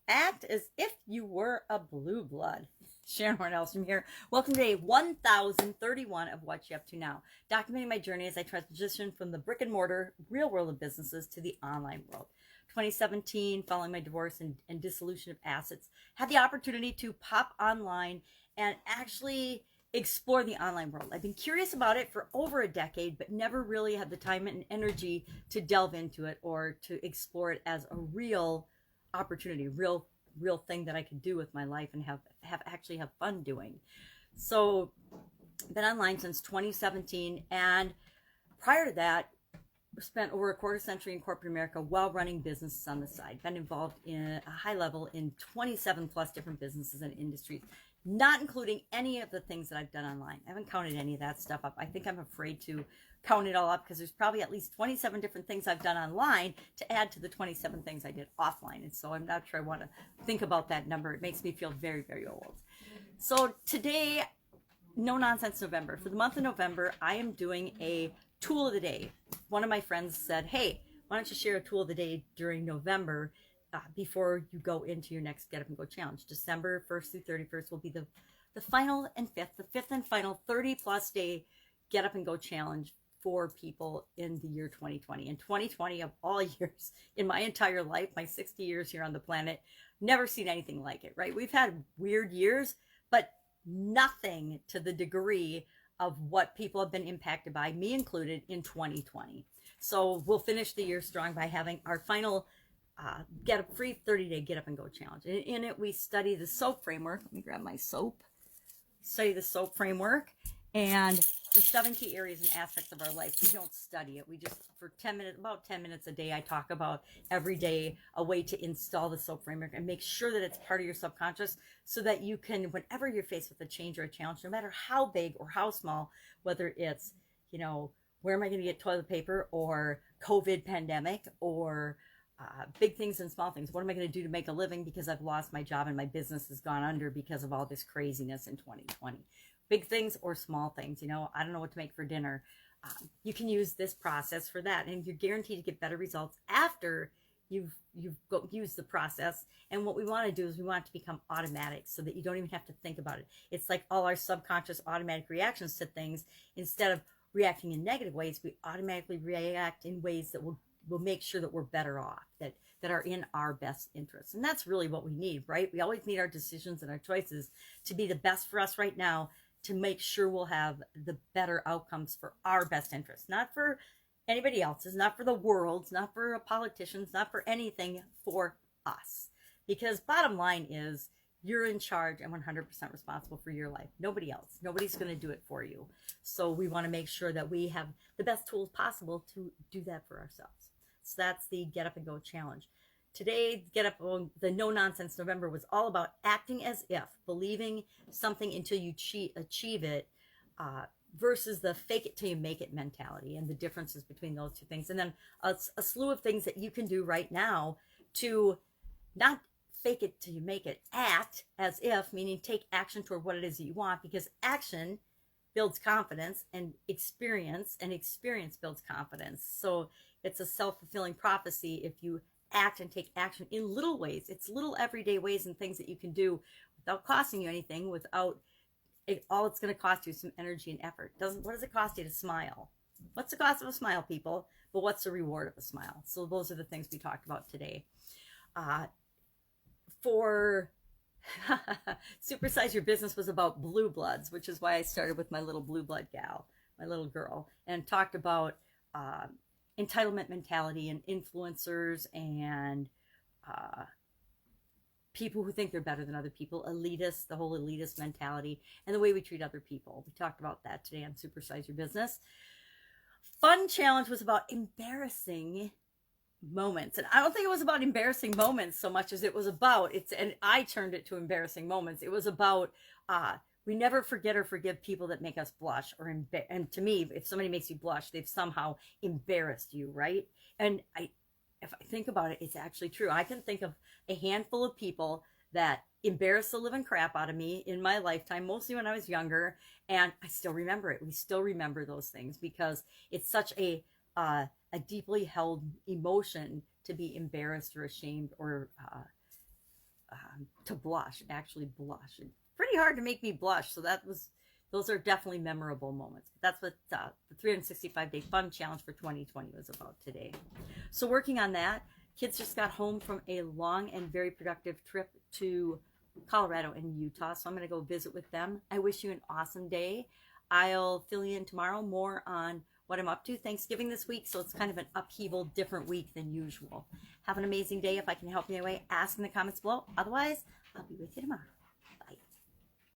Act as if you were a blue blood. Sharon Horne-Ellstrom here. Welcome to day 1031 of What You Up To Now, documenting my journey as I transition from the brick and mortar real world of businesses to the online world. 2017, following my divorce and dissolution of assets, had the opportunity to pop online and actually explore the online world. I've been curious about it for over a decade, but never really had the time and energy to delve into it or to explore it as a real opportunity, real thing that I could do with my life and have fun doing. So been online since 2017, and prior to that spent over a quarter century in corporate America while running businesses on the side. Been involved in a high level in 27 plus different businesses and industries, not including any of the things that I've done online. I haven't counted any of that stuff up. I think I'm afraid to count it all up because there's probably at least 27 different things I've done online to add to the 27 things I did offline. And so I'm not sure I want to think about that number. It makes me feel very, very old. So today, no nonsense November. For the month of November, I am doing a tool of the day. One of my friends said, hey, why don't you share a tool of the day during November before you go into your next Get Up and Go challenge. December 1st through 31st will be the final and fifth and final 30 plus day Get Up and Go challenge for people in the year 2020. And 2020 of all years in my entire life, my 60 years here on the planet, never seen anything like it, right? We've had weird years, but nothing to the degree of what people have been impacted by, me included, in 2020. So we'll finish the year strong by having our final get a free 30-day Get Up and Go challenge. In it, we study the SOAP framework. Let me grab my soap. Study the SOAP framework and the 7 key areas and aspects of our life. We don't study it. We just, for 10 minutes, about 10 minutes a day, I talk about every day a way to install the SOAP framework and make sure that it's part of your subconscious so that you can, whenever you're faced with a change or a challenge, no matter how big or how small, whether it's, where am I going to get toilet paper, or COVID pandemic, or big things and small things. What am I going to do to make a living because I've lost my job and my business has gone under because of all this craziness in 2020? Big things or small things. I don't know what to make for dinner. You can use this process for that, and you're guaranteed to get better results after you've used the process. And what we want to do is we want it to become automatic so that you don't even have to think about it. It's like all our subconscious automatic reactions to things. Instead of reacting in negative ways, we automatically react in ways that will make sure that we're better off, that are in our best interests. And that's really what we need, right? We always need our decisions and our choices to be the best for us right now, to make sure we'll have the better outcomes for our best interests, not for anybody else's, not for the world's, not for politicians, not for anything, for us. Because bottom line is, you're in charge and 100% responsible for your life. Nobody else. Nobody's going to do it for you. So we want to make sure that we have the best tools possible to do that for ourselves. So that's the Get Up and Go challenge. Today, the No Nonsense November was all about acting as if, believing something until you achieve it, versus the fake it till you make it mentality, and the differences between those two things. And then a slew of things that you can do right now to not fake it till you make it, act as if, meaning take action toward what it is that you want, because action builds confidence, and experience builds confidence. So it's a self-fulfilling prophecy if you act and take action in little ways. It's little everyday ways and things that you can do without costing you anything, without it. All it's going to cost you is some energy and effort. What does it cost you to smile? What's the cost of a smile, people? But what's the reward of a smile? So those are the things we talked about today. For Supersize Your Business was about blue bloods, which is why I started with my little blue blood gal, my little girl, and talked about entitlement mentality and influencers and people who think they're better than other people, elitists, the whole elitist mentality, and the way we treat other people. We talked about that today on Supersize Your Business. Fun challenge was about embarrassing moments, and I don't think it was about embarrassing moments so much as it was about and I turned it to embarrassing moments. It was about we never forget or forgive people that make us blush, and to me, if somebody makes you blush, they've somehow embarrassed you, right? And if I think about it, it's actually true. I can think of a handful of people that embarrassed the living crap out of me in my lifetime, mostly when I was younger, and I still remember it. We still remember those things because it's such a deeply held emotion to be embarrassed or ashamed or to blush, actually blush. And pretty hard to make me blush. So those are definitely memorable moments. That's what the 365-day fun challenge for 2020 was about today. So working on that, kids just got home from a long and very productive trip to Colorado and Utah. So I'm going to go visit with them. I wish you an awesome day. I'll fill you in tomorrow more on what I'm up to. Thanksgiving this week, so it's kind of an upheaval, different week than usual. Have an amazing day. If I can help you in any way, ask in the comments below. Otherwise, I'll be with you tomorrow.